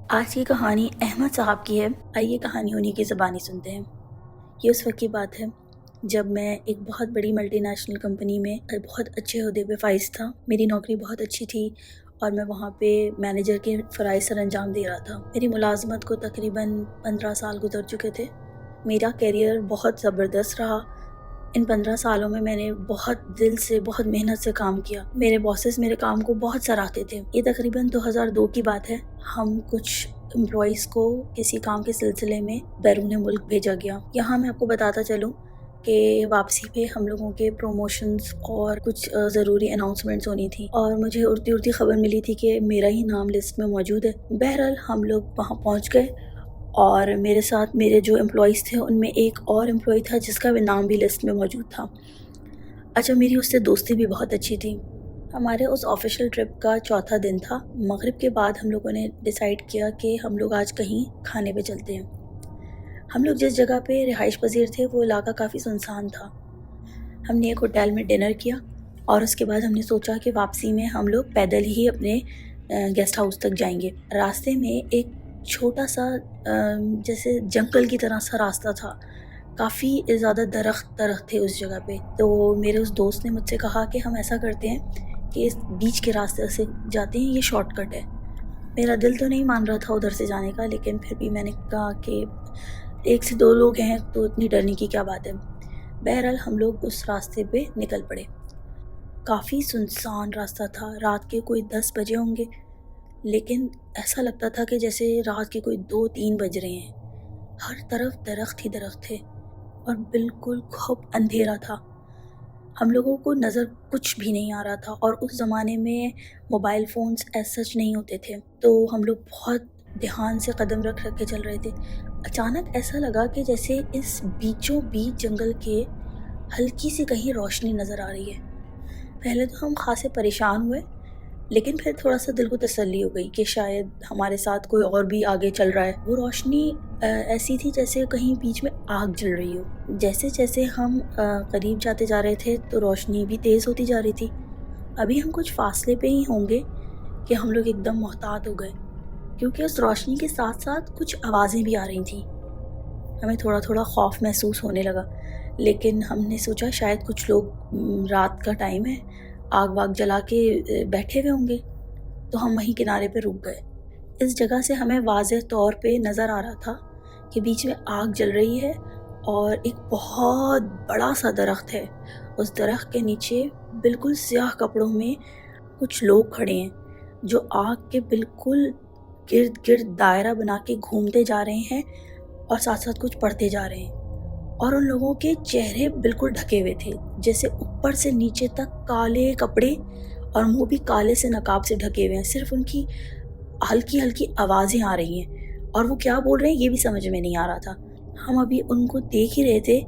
آج کی کہانی احمد صاحب کی ہے۔ آئیے کہانی انہی کی زبانی سنتے ہیں۔ یہ اس وقت کی بات ہے جب میں ایک بہت بڑی ملٹی نیشنل کمپنی میں بہت اچھے عہدے پہ فائز تھا۔ میری نوکری بہت اچھی تھی اور میں وہاں پہ مینیجر کے فرائض سر انجام دے رہا تھا۔ میری ملازمت کو تقریباً 15 سال گزر چکے تھے۔ میرا کیریئر بہت زبردست رہا۔ ان 15 سالوں میں نے بہت دل سے بہت محنت سے کام کیا۔ میرے باسز میرے کام کو بہت سراہتے تھے۔ یہ تقریباً 2002 کی بات ہے۔ ہم کچھ امپلائیز کو کسی کام کے سلسلے میں بیرون ملک بھیجا گیا۔ یہاں میں آپ کو بتاتا چلوں کہ واپسی پہ ہم لوگوں کے پروموشنز اور کچھ ضروری اناؤنسمنٹس ہونی تھی، اور مجھے اڑتی خبر ملی تھی کہ میرا ہی نام لسٹ میں موجود ہے۔ بہرحال ہم لوگ وہاں پہنچ گئے اور میرے ساتھ میرے جو امپلائیز تھے ان میں ایک اور امپلائی تھا جس کا بھی نام بھی لسٹ میں موجود تھا۔ اچھا، میری اس سے دوستی بھی بہت اچھی تھی۔ ہمارے اس آفیشیل ٹرپ کا چوتھا دن تھا۔ مغرب کے بعد ہم لوگوں نے ڈیسائیڈ کیا کہ ہم لوگ آج کہیں کھانے پہ چلتے ہیں۔ ہم لوگ جس جگہ پہ رہائش پذیر تھے وہ علاقہ کافی سنسان تھا۔ ہم نے ایک ہوٹل میں ڈنر کیا اور اس کے بعد ہم نے سوچا کہ واپسی میں ہم لوگ پیدل ہی اپنے گیسٹ ہاؤس تک جائیں گے۔ راستے میں ایک چھوٹا سا جیسے جنگل کی طرح سا راستہ تھا۔ کافی زیادہ درخت تھے اس جگہ پہ۔ تو میرے اس دوست نے مجھ سے کہا کہ ہم ایسا کرتے ہیں کہ اس بیچ کے راستے سے جاتے ہیں، یہ شارٹ کٹ ہے۔ میرا دل تو نہیں مان رہا تھا ادھر سے جانے کا، لیکن پھر بھی میں نے کہا کہ 1 سے 2 لوگ ہیں تو اتنی ڈرنے کی کیا بات ہے۔ بہرحال ہم لوگ اس راستے پہ نکل پڑے۔ کافی سنسان راستہ تھا۔ رات کے کوئی 10 بجے ہوں گے، لیکن ایسا لگتا تھا کہ جیسے رات کے کوئی 2-3 بج رہے ہیں۔ ہر طرف درخت ہی درخت تھے اور بالکل خوب اندھیرا تھا۔ ہم لوگوں کو نظر کچھ بھی نہیں آ رہا تھا، اور اس زمانے میں موبائل فونز ایز سچ نہیں ہوتے تھے، تو ہم لوگ بہت دھیان سے قدم رکھ کے چل رہے تھے۔ اچانک ایسا لگا کہ جیسے اس بیچوں بیچ جنگل کے ہلکی سی کہیں روشنی نظر آ رہی ہے۔ پہلے تو ہم خاصے پریشان ہوئے، لیکن پھر تھوڑا سا دل کو تسلی ہو گئی کہ شاید ہمارے ساتھ کوئی اور بھی آگے چل رہا ہے۔ وہ روشنی ایسی تھی جیسے کہیں بیچ میں آگ جل رہی ہو۔ جیسے جیسے ہم قریب جاتے جا رہے تھے تو روشنی بھی تیز ہوتی جا رہی تھی۔ ابھی ہم کچھ فاصلے پہ ہی ہوں گے کہ ہم لوگ ایک دم محتاط ہو گئے، کیونکہ اس روشنی کے ساتھ ساتھ کچھ آوازیں بھی آ رہی تھیں۔ ہمیں تھوڑا تھوڑا خوف محسوس ہونے لگا، لیکن ہم نے سوچا شاید کچھ لوگ رات کا ٹائم ہے، آگ واگ جلا کے بیٹھے ہوئے ہوں گے، تو ہم وہیں کنارے پہ رک گئے۔ اس جگہ سے ہمیں واضح طور پہ نظر آ رہا تھا کہ بیچ میں آگ جل رہی ہے اور ایک بہت بڑا سا درخت ہے۔ اس درخت کے نیچے بالکل سیاہ کپڑوں میں کچھ لوگ کھڑے ہیں جو آگ کے بالکل گرد گرد دائرہ بنا کے گھومتے جا رہے ہیں اور ساتھ ساتھ کچھ پڑھتے جا رہے ہیں، اور ان لوگوں کے چہرے بالکل ڈھکے ہوئے تھے، جیسے اوپر سے نیچے تک کالے کپڑے اور منہ بھی کالے سے نقاب سے ڈھکے ہوئے ہیں۔ صرف ان کی ہلکی ہلکی آوازیں آ رہی ہیں، اور وہ کیا بول رہے ہیں یہ بھی سمجھ میں نہیں آ رہا تھا۔ ہم ابھی ان کو دیکھ ہی رہے تھے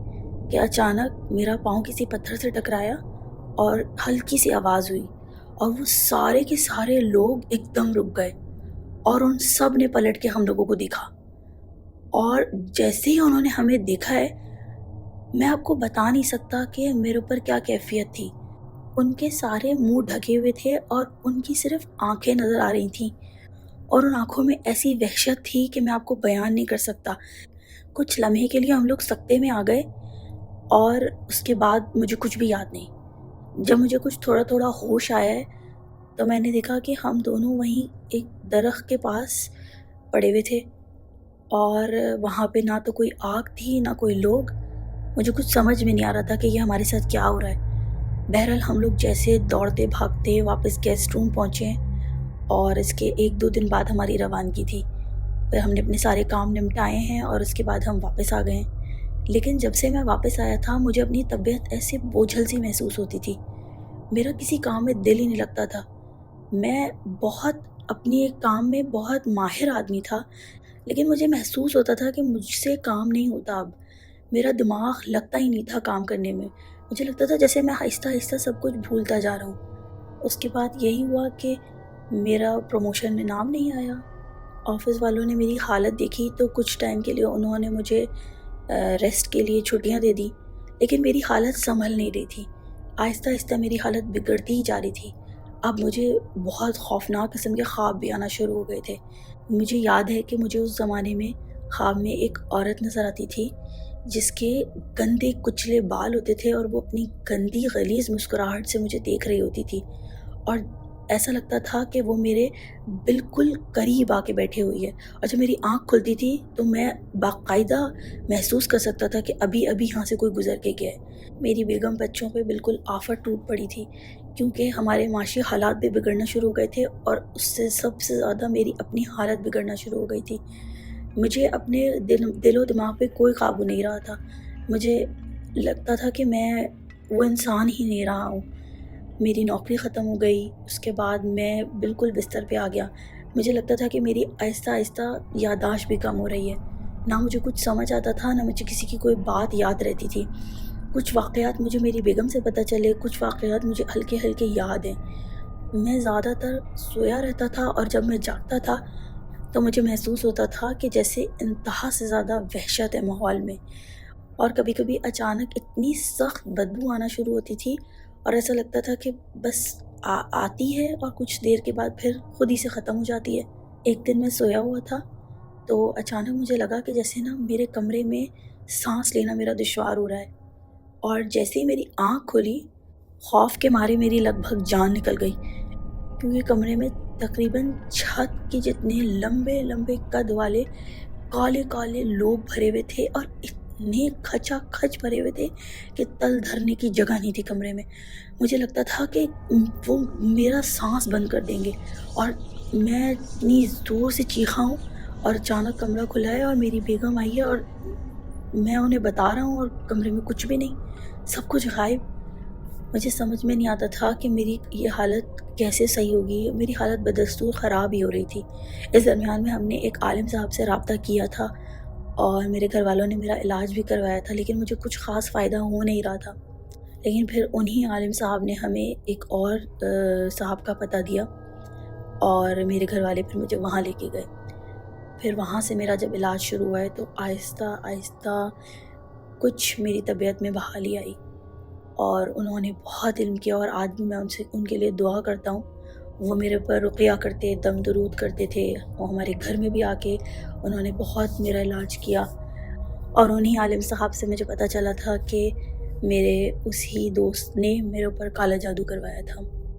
کہ اچانک میرا پاؤں کسی پتھر سے ٹکرایا اور ہلکی سی آواز ہوئی، اور وہ سارے کے سارے لوگ ایک دم رک گئے، اور ان سب نے پلٹ کے ہم لوگوں کو دیکھا۔ اور جیسے ہی انہوں نے ہمیں دیکھا ہے، میں آپ کو بتا نہیں سکتا کہ میرے اوپر کیا کیفیت تھی۔ ان کے سارے منہ ڈھکے ہوئے تھے اور ان کی صرف آنکھیں نظر آ رہی تھیں، اور ان آنکھوں میں ایسی وحشت تھی کہ میں آپ کو بیان نہیں کر سکتا۔ کچھ لمحے کے لیے ہم لوگ سکتے میں آ گئے، اور اس کے بعد مجھے کچھ بھی یاد نہیں۔ جب مجھے کچھ تھوڑا تھوڑا ہوش آیا ہے تو میں نے دیکھا کہ ہم دونوں وہیں ایک درخت کے پاس پڑے ہوئے تھے، اور وہاں پہ نہ تو کوئی آگ تھی نہ کوئی لوگ۔ مجھے کچھ سمجھ میں نہیں آ رہا تھا کہ یہ ہمارے ساتھ کیا ہو رہا ہے۔ بہرحال ہم لوگ جیسے دوڑتے بھاگتے واپس گیسٹ روم پہنچے، اور اس کے 1-2 دن بعد ہماری روانگی تھی۔ پھر ہم نے اپنے سارے کام نمٹائے ہیں اور اس کے بعد ہم واپس آ گئے ہیں۔ لیکن جب سے میں واپس آیا تھا مجھے اپنی طبیعت ایسے بوجھل سی محسوس ہوتی تھی۔ میرا کسی کام میں دل ہی نہیں لگتا تھا۔ میں اپنی ایک کام میں بہت ماہر آدمی تھا، لیکن مجھے محسوس ہوتا تھا کہ مجھ سے کام نہیں ہوتا اب۔ میرا دماغ لگتا ہی نہیں تھا کام کرنے میں۔ مجھے لگتا تھا جیسے میں آہستہ آہستہ سب کچھ بھولتا جا رہا ہوں۔ اس کے بعد یہی ہوا کہ میرا پروموشن میں نام نہیں آیا۔ آفس والوں نے میری حالت دیکھی تو کچھ ٹائم کے لیے انہوں نے مجھے ریسٹ کے لیے چھٹیاں دے دی، لیکن میری حالت سنبھل نہیں رہی تھی، آہستہ آہستہ میری حالت بگڑتی ہی جا رہی تھی۔ اب مجھے بہت خوفناک قسم کے خواب بھی آنا شروع ہو گئے تھے۔ مجھے یاد ہے کہ مجھے اس زمانے میں خواب میں ایک عورت نظر آتی تھی جس کے گندے کچلے بال ہوتے تھے اور وہ اپنی گندی غلیظ مسکراہٹ سے مجھے دیکھ رہی ہوتی تھی، اور ایسا لگتا تھا کہ وہ میرے بالکل قریب آ کے بیٹھے ہوئی ہے، اور جب میری آنکھ کھلتی تھی تو میں باقاعدہ محسوس کر سکتا تھا کہ ابھی ابھی یہاں سے کوئی گزر کے گیا ہے۔ میری بیگم بچوں پہ بالکل آفت ٹوٹ پڑی تھی، کیونکہ ہمارے معاشی حالات بھی بگڑنا شروع ہو گئے تھے، اور اس سے سب سے زیادہ میری اپنی حالت بگڑنا شروع ہو گئی تھی۔ مجھے اپنے دل و دماغ پہ کوئی قابو نہیں رہا تھا۔ مجھے لگتا تھا کہ میں وہ انسان ہی نہیں رہا ہوں۔ میری نوکری ختم ہو گئی، اس کے بعد میں بالکل بستر پہ آ گیا۔ مجھے لگتا تھا کہ میری آہستہ آہستہ یادداشت بھی کم ہو رہی ہے، نہ مجھے کچھ سمجھ آتا تھا، نہ مجھے کسی کی کوئی بات یاد رہتی تھی۔ کچھ واقعات مجھے میری بیگم سے پتہ چلے، کچھ واقعات مجھے ہلکے ہلکے یاد ہیں۔ میں زیادہ تر سویا رہتا تھا، اور جب میں جاگتا تھا تو مجھے محسوس ہوتا تھا کہ جیسے انتہا سے زیادہ وحشت ہے ماحول میں، اور کبھی کبھی اچانک اتنی سخت بدبو آنا شروع ہوتی تھی، اور ایسا لگتا تھا کہ بس آتی ہے اور کچھ دیر کے بعد پھر خود ہی سے ختم ہو جاتی ہے۔ ایک دن میں سویا ہوا تھا تو اچانک مجھے لگا کہ جیسے نا میرے کمرے میں سانس لینا میرا دشوار ہو رہا ہے، اور جیسے ہی میری آنکھ کھلی، خوف کے مارے میری لگ بھگ جان نکل گئی، کیونکہ کمرے میں تقریباً چھت کے جتنے لمبے لمبے قد والے کالے کالے لوگ بھرے ہوئے تھے، اور اتنے کھچا کھچ بھرے ہوئے تھے کہ تل دھرنے کی جگہ نہیں تھی کمرے میں۔ مجھے لگتا تھا کہ وہ میرا سانس بند کر دیں گے، اور میں اتنی زور سے چیخا ہوں، اور اچانک کمرہ کھلا ہے اور میری بیگم آئی ہے، اور میں انہیں بتا رہا ہوں اور کمرے میں کچھ بھی نہیں، سب کچھ غائب۔ مجھے سمجھ میں نہیں آتا تھا کہ میری یہ حالت کیسے صحیح ہوگی۔ میری حالت بدستور خراب ہی ہو رہی تھی۔ اس درمیان میں ہم نے ایک عالم صاحب سے رابطہ کیا تھا، اور میرے گھر والوں نے میرا علاج بھی کروایا تھا، لیکن مجھے کچھ خاص فائدہ ہو نہیں رہا تھا۔ لیکن پھر انہی عالم صاحب نے ہمیں ایک اور صاحب کا پتہ دیا، اور میرے گھر والے پھر مجھے وہاں لے کے گئے۔ پھر وہاں سے میرا جب علاج شروع ہوا ہے تو آہستہ آہستہ کچھ میری طبیعت میں بحالی آئی، اور انہوں نے بہت علم کیا، اور آج بھی میں ان کے لیے دعا کرتا ہوں۔ وہ میرے پر رقیہ کرتے، دم درود کرتے تھے، اور ہمارے گھر میں بھی آ کے انہوں نے بہت میرا علاج کیا، اور انہی عالم صاحب سے مجھے پتہ چلا تھا کہ میرے اسی دوست نے میرے اوپر کالا جادو کروایا تھا۔